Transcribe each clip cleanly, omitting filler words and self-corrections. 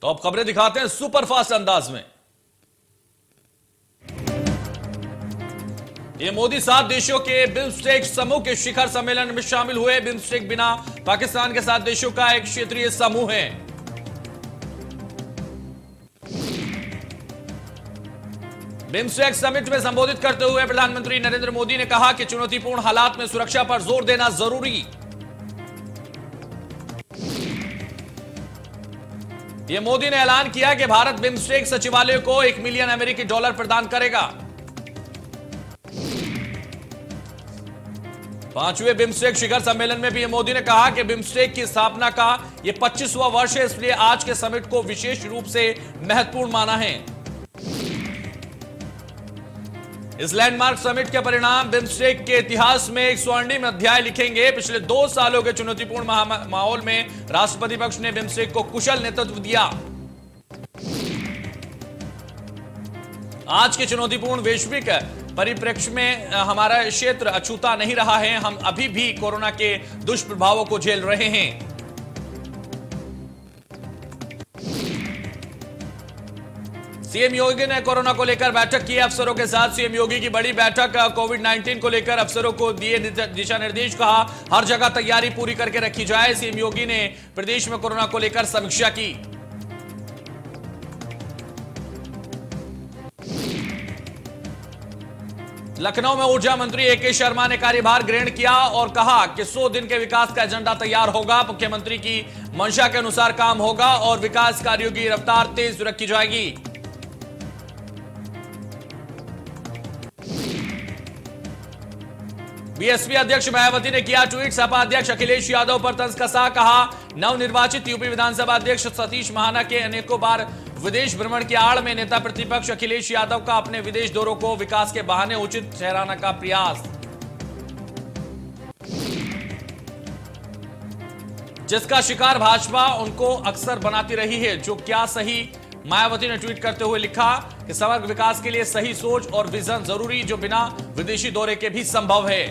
तो अब खबरें दिखाते हैं सुपरफास्ट अंदाज में। ये मोदी 7 देशों के बिम्स्टेक समूह के शिखर सम्मेलन में शामिल हुए। बिम्स्टेक बिना पाकिस्तान के 7 देशों का एक क्षेत्रीय समूह है। बिम्स्टेक समिट में संबोधित करते हुए प्रधानमंत्री नरेंद्र मोदी ने कहा कि चुनौतीपूर्ण हालात में सुरक्षा पर जोर देना जरूरी। यह मोदी ने ऐलान किया कि भारत बिम्स्टेक सचिवालय को $1 मिलियन अमेरिकी प्रदान करेगा। 5वें बिम्स्टेक शिखर सम्मेलन में भी मोदी ने कहा कि बिम्स्टेक की स्थापना का यह 25वां वर्ष है, इसलिए आज के समिट को विशेष रूप से महत्वपूर्ण माना है। इस लैंडमार्क समिट के परिणाम बिम्स्टेक के इतिहास में एक स्वर्णिम अध्याय लिखेंगे। पिछले 2 सालों के चुनौतीपूर्ण माहौल में राष्ट्रपति पक्ष ने बिम्स्टेक को कुशल नेतृत्व दिया। आज के चुनौतीपूर्ण वैश्विक परिप्रेक्ष्य में हमारा क्षेत्र अछूता नहीं रहा है। हम अभी भी कोरोना के दुष्प्रभावों को झेल रहे हैं। सीएम योगी ने कोरोना को लेकर बैठक की अफसरों के साथ। सीएम योगी की बड़ी बैठक। कोविड-19 को लेकर अफसरों को दिए दिशा निर्देश। कहा हर जगह तैयारी पूरी करके रखी जाए। सीएम योगी ने प्रदेश में कोरोना को लेकर समीक्षा की। लखनऊ में ऊर्जा मंत्री एके शर्मा ने कार्यभार ग्रहण किया और कहा कि 100 दिन के विकास का एजेंडा तैयार होगा। मुख्यमंत्री की मंशा के अनुसार काम होगा और विकास कार्यों की रफ्तार तेज रखी जाएगी। बीएसपी अध्यक्ष मायावती ने किया ट्वीट। सपा अध्यक्ष अखिलेश यादव पर तंज कसा। कहा नवनिर्वाचित यूपी विधानसभा अध्यक्ष सतीश महाना के अनेकों बार विदेश भ्रमण की आड़ में नेता प्रतिपक्ष अखिलेश यादव का अपने विदेश दौरों को विकास के बहाने उचित ठहराने का प्रयास। जिसका शिकार भाजपा उनको अक्सर बनाती रही है, जो क्या सही। मायावती ने ट्वीट करते हुए लिखा कि समग्र विकास के लिए सही सोच और विजन जरूरी, जो बिना विदेशी दौरे के भी संभव है।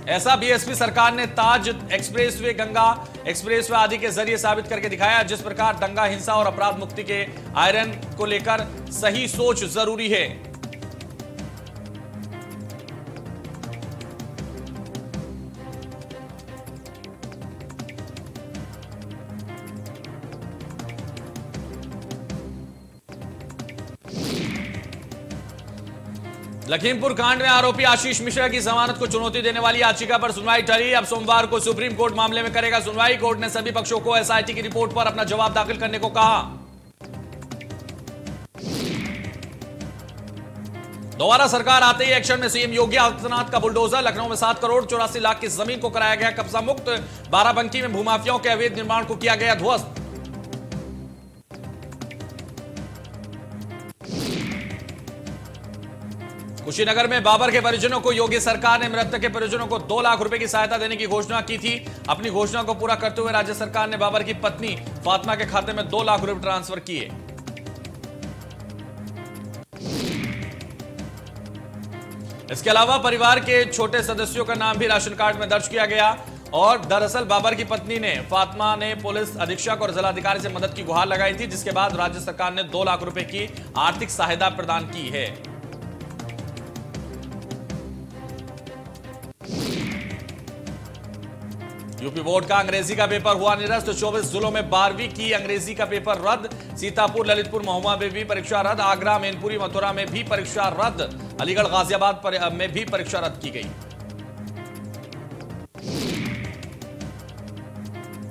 ऐसा बीएसपी सरकार ने ताज एक्सप्रेसवे, गंगा एक्सप्रेसवे आदि के जरिए साबित करके दिखाया। जिस प्रकार दंगा, हिंसा और अपराध मुक्ति के आयरन को लेकर सही सोच जरूरी है। लखीमपुर कांड में आरोपी आशीष मिश्रा की जमानत को चुनौती देने वाली याचिका पर सुनवाई टली। अब सोमवार को सुप्रीम कोर्ट मामले में करेगा सुनवाई। कोर्ट ने सभी पक्षों को एसआईटी की रिपोर्ट पर अपना जवाब दाखिल करने को कहा। दोबारा सरकार आते ही एक्शन में सीएम योगी आदित्यनाथ का बुलडोजर। लखनऊ में 7 करोड़ 84 लाख की जमीन को कराया गया कब्जा मुक्त। बाराबंकी में भूमाफियाओं के अवैध निर्माण को किया गया ध्वस्त। कुशीनगर में बाबर के परिजनों को योगी सरकार ने मृतक के परिजनों को 2 लाख रुपए की सहायता देने की घोषणा की थी। अपनी घोषणा को पूरा करते हुए राज्य सरकार ने बाबर की पत्नी फातिमा के खाते में 2 लाख रुपए ट्रांसफर किए। इसके अलावा परिवार के छोटे सदस्यों का नाम भी राशन कार्ड में दर्ज किया गया। और दरअसल बाबर की पत्नी ने फातिमा ने पुलिस अधीक्षक और जिलाधिकारी से मदद की गुहार लगाई थी, जिसके बाद राज्य सरकार ने 2 लाख रुपए की आर्थिक सहायता प्रदान की है। यूपी बोर्ड का अंग्रेजी का पेपर हुआ निरस्त। 24 जिलों में 12वीं की अंग्रेजी का पेपर रद्द। सीतापुर, ललितपुर, महुआ में भी परीक्षा रद्द। आगरा, मैनपुरी, मथुरा में भी परीक्षा रद्द। अलीगढ़, गाजियाबाद में भी परीक्षा रद्द की गई।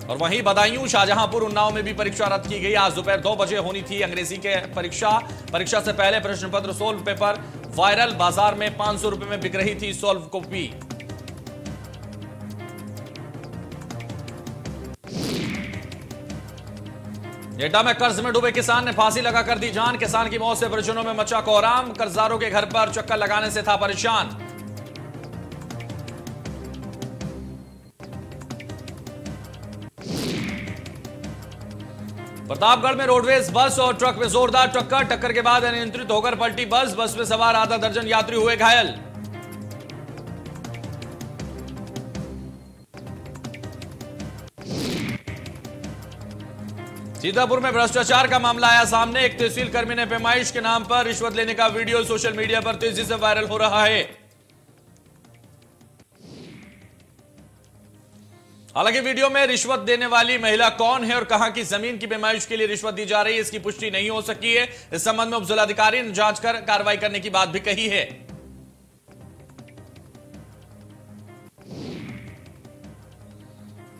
और वहीं बदायूं, शाहजहांपुर, उन्नाव में भी परीक्षा रद्द की गई। आज दोपहर 2 बजे होनी थी अंग्रेजी के परीक्षा से पहले प्रश्न पत्र सोल्व पेपर वायरल। बाजार में 500 रुपए में बिक रही थी सोल्व कॉपी। एटा में कर्ज में डूबे किसान ने फांसी लगाकर दी जान। किसान की मौत से परिजनों में मचा कोहराम। कर्जदारों के घर पर चक्कर लगाने से था परेशान। प्रतापगढ़ में रोडवेज बस और ट्रक में जोरदार टक्कर के बाद अनियंत्रित होकर पलटी बस में सवार आधा दर्जन यात्री हुए घायल। सीतापुर में भ्रष्टाचार का मामला आया सामने। एक तहसील कर्मी ने पैमाइश के नाम पर रिश्वत लेने का वीडियो सोशल मीडिया पर तेजी से वायरल हो रहा है। हालांकि वीडियो में रिश्वत देने वाली महिला कौन है और कहां की जमीन की पैमाइश के लिए रिश्वत दी जा रही है, इसकी पुष्टि नहीं हो सकी है। इस संबंध में उपजिलाधिकारी ने जांच कर कार्रवाई करने की बात भी कही है।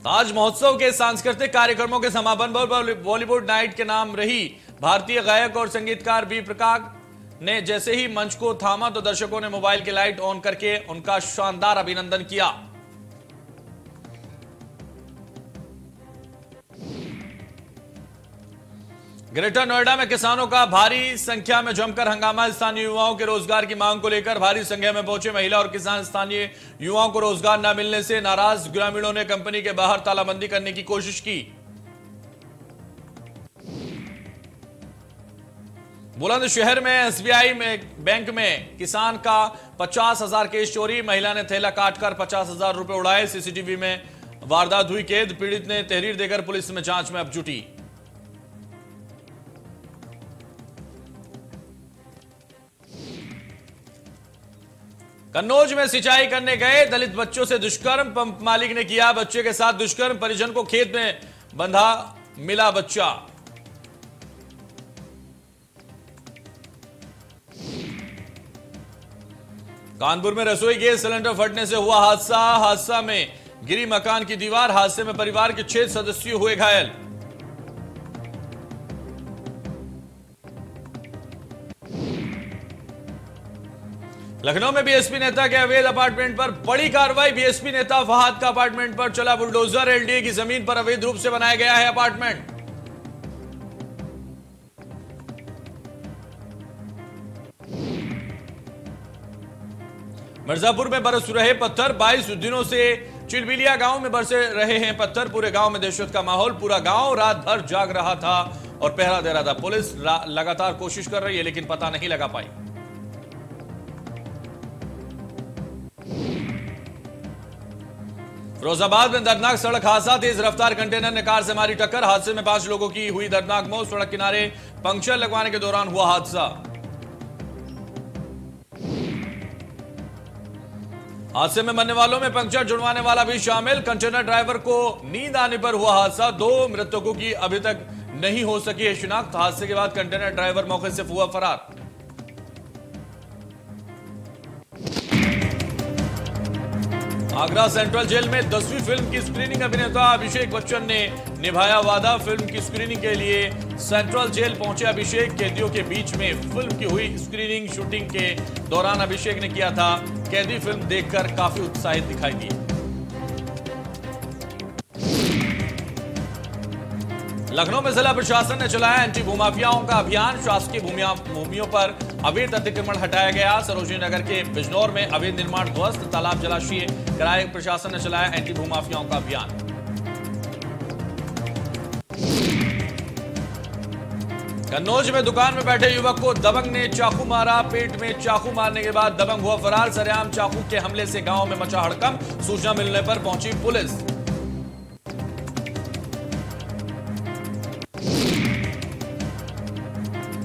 ताज महोत्सव के सांस्कृतिक कार्यक्रमों के समापन पर बॉलीवुड नाइट के नाम रही भारतीय गायक और संगीतकार बी प्रकाश ने जैसे ही मंच को थामा तो दर्शकों ने मोबाइल की लाइट ऑन करके उनका शानदार अभिनंदन किया। ग्रेटर नोएडा में किसानों का भारी संख्या में जमकर हंगामा। स्थानीय युवाओं के रोजगार की मांग को लेकर भारी संख्या में पहुंचे महिला और किसान। स्थानीय युवाओं को रोजगार न मिलने से नाराज ग्रामीणों ने कंपनी के बाहर तालाबंदी करने की कोशिश की। बुलंदशहर में एसबीआई बैंक में किसान का 50,000 केस चोरी। महिला ने थैला काटकर 50,000 रुपए उड़ाए। सीसीटीवी में वारदात हुई कैद। पीड़ित ने तहरीर देकर पुलिस में जांच में अब जुटी। कन्नौज में सिंचाई करने गए दलित बच्चों से दुष्कर्म। पंप मालिक ने किया बच्चे के साथ दुष्कर्म। परिजन को खेत में बंधा मिला बच्चा। कानपुर में रसोई गैस सिलेंडर फटने से हुआ हादसा में गिरी मकान की दीवार। हादसे में परिवार के 6 सदस्य हुए घायल। लखनऊ में बीएसपी नेता के अवैध अपार्टमेंट पर बड़ी कार्रवाई। बीएसपी नेता फहाद का अपार्टमेंट पर चला बुलडोजर। एलडीए की जमीन पर अवैध रूप से बनाया गया है अपार्टमेंट। मिर्जापुर में बरस रहे पत्थर। 22 दिनों से चिलबिलिया गांव में बरसे रहे हैं पत्थर। पूरे गांव में दहशत का माहौल। पूरा गांव रात भर जाग रहा था और पहरा दे रहा था। पुलिस लगातार कोशिश कर रही है लेकिन पता नहीं लगा पाई। फिरोजाबाद में दर्दनाक सड़क हादसा। तेज रफ्तार कंटेनर ने कार से मारी टक्कर। हादसे में 5 लोगों की हुई दर्दनाक मौत। सड़क किनारे पंक्चर लगवाने के दौरान हुआ हादसा। हादसे में मरने वालों में पंक्चर जुड़वाने वाला भी शामिल। कंटेनर ड्राइवर को नींद आने पर हुआ हादसा। 2 मृतकों की अभी तक नहीं हो सकी है शिनाख्त। हादसे के बाद कंटेनर ड्राइवर मौके से हुआ फरार। आगरा सेंट्रल जेल में 10वीं फिल्म की स्क्रीनिंग। अभिनेता अभिषेक बच्चन ने निभाया वादा। फिल्म की स्क्रीनिंग के लिए सेंट्रल जेल पहुंचे अभिषेक। कैदियों के बीच में फिल्म की हुई स्क्रीनिंग। शूटिंग के दौरान अभिषेक ने किया था कैदी फिल्म देखकर काफी उत्साहित दिखाई दिए। लखनऊ में जिला प्रशासन ने चलाया एंटी भूमाफियाओं का अभियान। शासकीय भूमियों पर अवैध अतिक्रमण हटाया गया। सरोजनी नगर के बिजनौर में अवैध निर्माण ध्वस्त। तालाब जलाशय कराए। प्रशासन ने चलाया एंटी भूमाफियाओं का अभियान। कन्नौज में दुकान में बैठे युवक को दबंग ने चाकू मारा। पेट में चाकू मारने के बाद दबंग हुआ फरार। सरेआम चाकू के हमले से गांव में मचा हड़कंप। सूचना मिलने पर पहुंची पुलिस।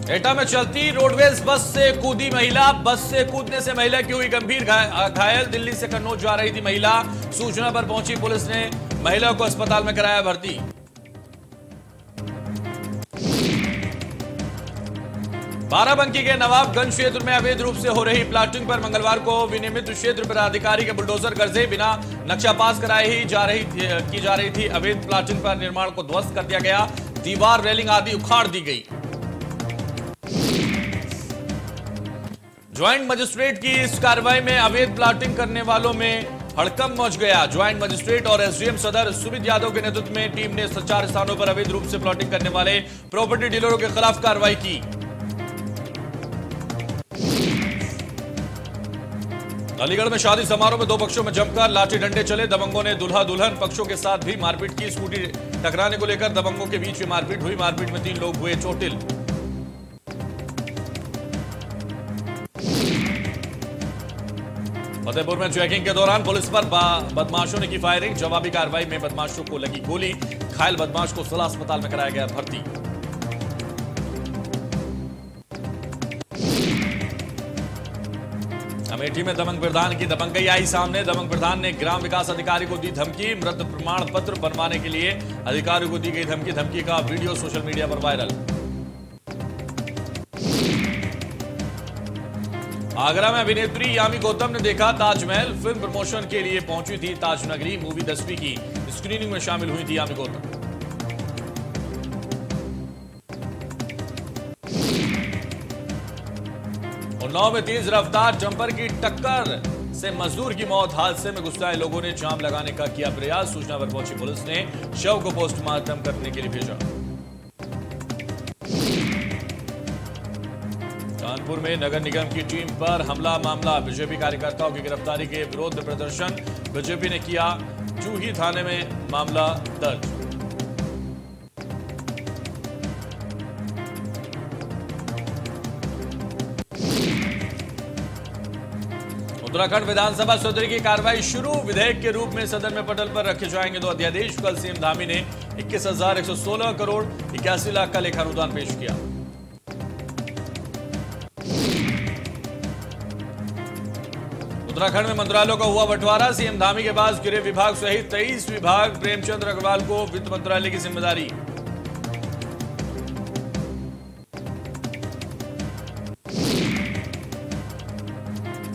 एटा में चलती रोडवेज बस से कूदी महिला। बस से कूदने से महिला की हुई गंभीर घायल। दिल्ली से कन्नौज जा रही थी महिला। सूचना पर पहुंची पुलिस ने महिला को अस्पताल में कराया भर्ती। बाराबंकी के नवाबगंज क्षेत्र में अवैध रूप से हो रही प्लाटिंग पर मंगलवार को विनियमित क्षेत्र पदाधिकारी के बुलडोजर गरजे। बिना नक्शा पास कराए ही की जा रही थी अवैध प्लाटिंग पर निर्माण को ध्वस्त कर दिया गया। दीवार रेलिंग आदि उखाड़ दी गई। ज्वाइंट मजिस्ट्रेट की इस कार्रवाई में अवैध प्लाटिंग करने वालों में हड़कंप मच गया। ज्वाइंट मजिस्ट्रेट और एसडीएम सदर सुमित यादव के नेतृत्व में टीम ने 4 स्थानों पर अवैध रूप से प्लॉटिंग करने वाले प्रॉपर्टी डीलरों के खिलाफ कार्रवाई की। अलीगढ़ में शादी समारोह में 2 पक्षों में जमकर लाठी डंडे चले। दबंगों ने दूल्हा दुल्हन पक्षों के साथ भी मारपीट की। स्कूटी टकराने को लेकर दबंगों के बीच में मारपीट हुई। मारपीट में 3 लोग हुए चोटिल। फतेहपुर में चेकिंग के दौरान पुलिस पर बदमाशों ने की फायरिंग। जवाबी कार्रवाई में बदमाशों को लगी गोली। घायल बदमाश को जिला अस्पताल में कराया गया भर्ती। अमेठी में दबंग प्रधान की दबंगई आई सामने। दबंग प्रधान ने ग्राम विकास अधिकारी को दी धमकी। मृत प्रमाण पत्र बनवाने के लिए अधिकारी को दी गई धमकी। धमकी का वीडियो सोशल मीडिया पर वायरल। आगरा में अभिनेत्री यामी गौतम ने देखा ताजमहल। फिल्म प्रमोशन के लिए पहुंची थी ताजनगरी। मूवी 10वीं की स्क्रीनिंग में शामिल हुई थी यामी गौतम। उन्नाव में तेज रफ्तार जंपर की टक्कर से मजदूर की मौत। हादसे में गुस्साए लोगों ने जाम लगाने का किया प्रयास। सूचना पर पहुंची पुलिस ने शव को पोस्टमार्टम करने के लिए भेजा। कानपुर में नगर निगम की टीम पर हमला मामला। बीजेपी कार्यकर्ताओं की गिरफ्तारी के विरोध प्रदर्शन। बीजेपी ने किया जूही थाने में मामला दर्ज। उत्तराखंड विधानसभा सत्र की कार्रवाई शुरू। विधेयक के रूप में सदन में पटल पर रखे जाएंगे 2 अध्यादेश। कल सीएम धामी ने 21,116 करोड़ 81 लाख का लेखानुदान पेश किया। उत्तराखंड में मंत्रालयों का हुआ बंटवारा। सीएम धामी के पास गृह विभाग सहित 23 विभाग। प्रेमचंद अग्रवाल को वित्त मंत्रालय की जिम्मेदारी।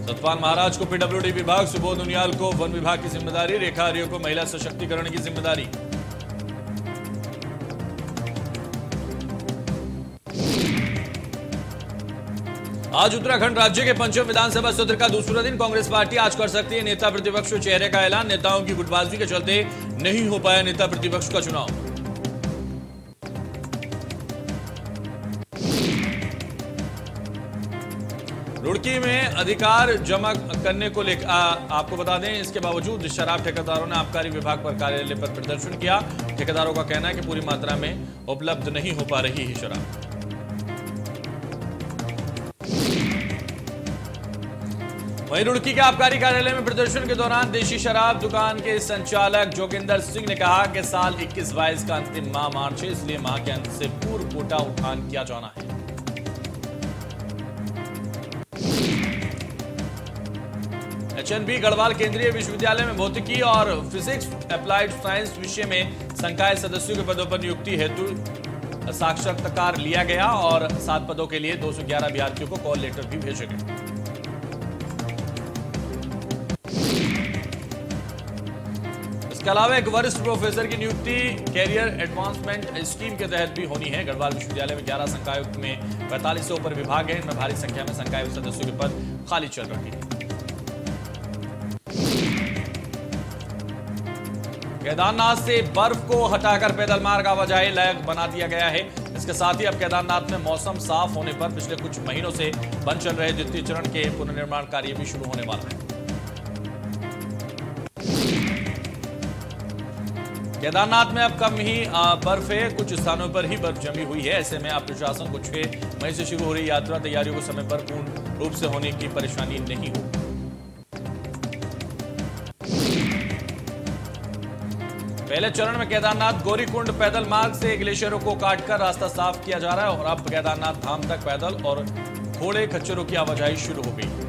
सतपाल महाराज को पीडब्ल्यूडी विभाग। सुबोध उनियाल को वन विभाग की जिम्मेदारी। रेखा आर्य को महिला सशक्तिकरण की जिम्मेदारी। आज उत्तराखंड राज्य के पंचम विधानसभा सत्र का दूसरा दिन। कांग्रेस पार्टी आज कर सकती है नेता प्रतिपक्ष चेहरे का ऐलान। नेताओं की गुटबाजी के चलते नहीं हो पाया नेता प्रतिपक्ष का चुनाव। रुड़की में अधिकार जमा करने को लेकर आपको बता दें, इसके बावजूद शराब ठेकेदारों ने आबकारी विभाग पर कार्यालय पर प्रदर्शन किया। ठेकेदारों का कहना है कि पूरी मात्रा में उपलब्ध नहीं हो पा रही है शराब। वहीं रुड़की के आबकारी कार्यालय में प्रदर्शन के दौरान देशी शराब दुकान के संचालक जोगिंदर सिंह ने कहा कि साल 21-22 का अंतिम माह मार्च है, इसलिए माह के अंत से पूर्व कोटा उठान किया जाना है। एचएनबी गढ़वाल केंद्रीय विश्वविद्यालय में भौतिकी और फिजिक्स अप्लाइड साइंस विषय में संकाय सदस्यों के पदों पर नियुक्ति हेतु साक्षात्कार लिया गया और 7 पदों के लिए 211 अभ्यर्थियों को कॉल लेटर भी भेजे गए। इसके अलावा एक वरिष्ठ प्रोफेसर की नियुक्ति कैरियर एडवांसमेंट स्कीम के तहत भी होनी है। गढ़वाल विश्वविद्यालय में 11 संकायुक्त में 45 से ऊपर विभाग है। इनमें भारी संख्या में संकायुक्त सदस्यों के पद खाली चल रहे हैं। केदारनाथ से बर्फ को हटाकर पैदल मार्ग आवाजाही लायक बना दिया गया है। इसके साथ ही अब केदारनाथ में मौसम साफ होने पर पिछले कुछ महीनों से बंद चल रहे द्वितीय चरण के पुनर्निर्माण कार्य भी शुरू होने वाला है। केदारनाथ में अब कम ही बर्फ है। कुछ स्थानों पर ही बर्फ जमी हुई है। ऐसे में अब प्रशासन को 6 मई से शुरू हो रही यात्रा तैयारियों को समय पर पूर्ण रूप से होने की परेशानी नहीं हो। पहले चरण में केदारनाथ गौरीकुंड पैदल मार्ग से ग्लेशियरों को काटकर रास्ता साफ किया जा रहा है और अब केदारनाथ धाम तक पैदल और घोड़े खच्चरों की आवाजाही शुरू हो गई।